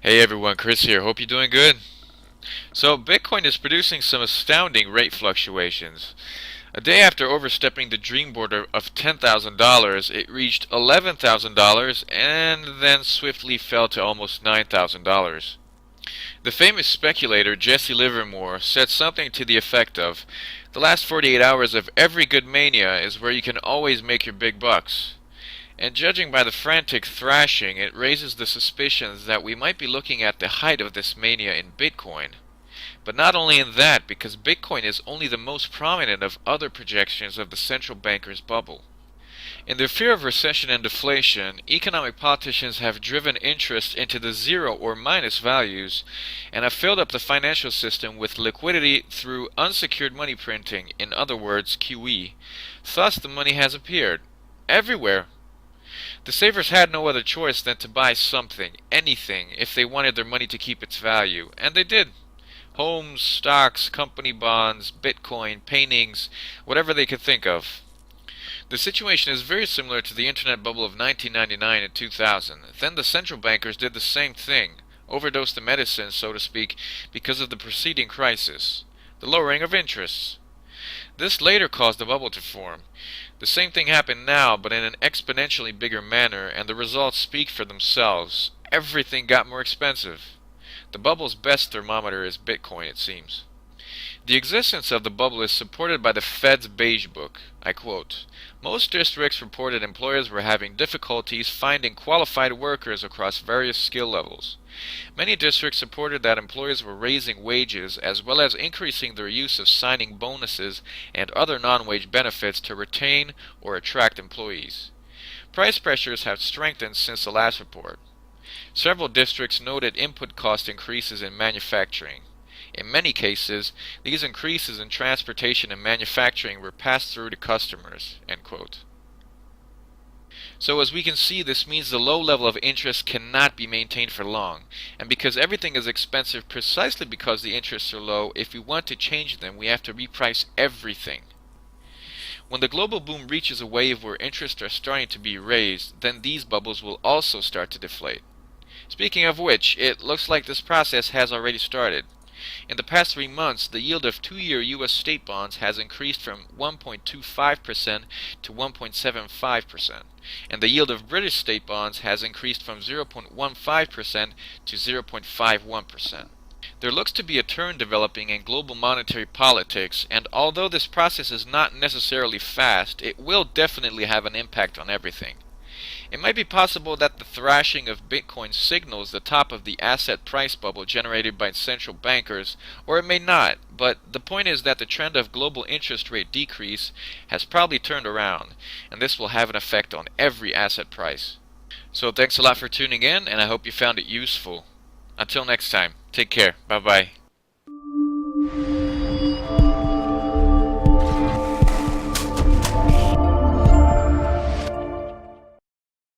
Hey everyone, Chris here. Hope you're doing good. So, Bitcoin is producing some astounding rate fluctuations. A day after overstepping the dream border of $10,000, it reached $11,000 and then swiftly fell to almost $9,000. The famous speculator Jesse Livermore said something to the effect of, "The last 48 hours of every good mania is where you can always make your big bucks." And judging by the frantic thrashing, it raises the suspicions that we might be looking at the height of this mania in Bitcoin. But not only in that, because Bitcoin is only the most prominent of other projections of the central banker's bubble. In their fear of recession and deflation, economic politicians have driven interest into the zero or minus values and have filled up the financial system with liquidity through unsecured money printing, in other words, QE. Thus the money has appeared. Everywhere. The savers had no other choice than to buy something, anything, if they wanted their money to keep its value, and they did. Homes, stocks, company bonds, Bitcoin, paintings, whatever they could think of. The situation is very similar to the internet bubble of 1999 and 2000. Then the central bankers did the same thing, overdosed the medicine, so to speak, because of the preceding crisis, the lowering of interests. This later caused the bubble to form. The same thing happened now, but in an exponentially bigger manner, and the results speak for themselves. Everything got more expensive. The bubble's best thermometer is Bitcoin, it seems. The existence of the bubble is supported by the Fed's Beige Book. I quote, "Most districts reported employers were having difficulties finding qualified workers across various skill levels. Many districts reported that employers were raising wages as well as increasing their use of signing bonuses and other non-wage benefits to retain or attract employees. Price pressures have strengthened since the last report. Several districts noted input cost increases in manufacturing. In many cases, these increases in transportation and manufacturing were passed through to customers." End quote. So as we can see, this means the low level of interest cannot be maintained for long. And because everything is expensive precisely because the interests are low, if we want to change them, we have to reprice everything. When the global boom reaches a wave where interests are starting to be raised, then these bubbles will also start to deflate. Speaking of which, it looks like this process has already started. In the past 3 months, the yield of 2-year U.S. state bonds has increased from 1.25% to 1.75%, and the yield of British state bonds has increased from 0.15% to 0.51%. There looks to be a turn developing in global monetary politics, and although this process is not necessarily fast, it will definitely have an impact on everything. It might be possible that the thrashing of Bitcoin signals the top of the asset price bubble generated by central bankers, or it may not, but the point is that the trend of global interest rate decrease has probably turned around, and this will have an effect on every asset price. So thanks a lot for tuning in, and I hope you found it useful. Until next time, take care. Bye-bye.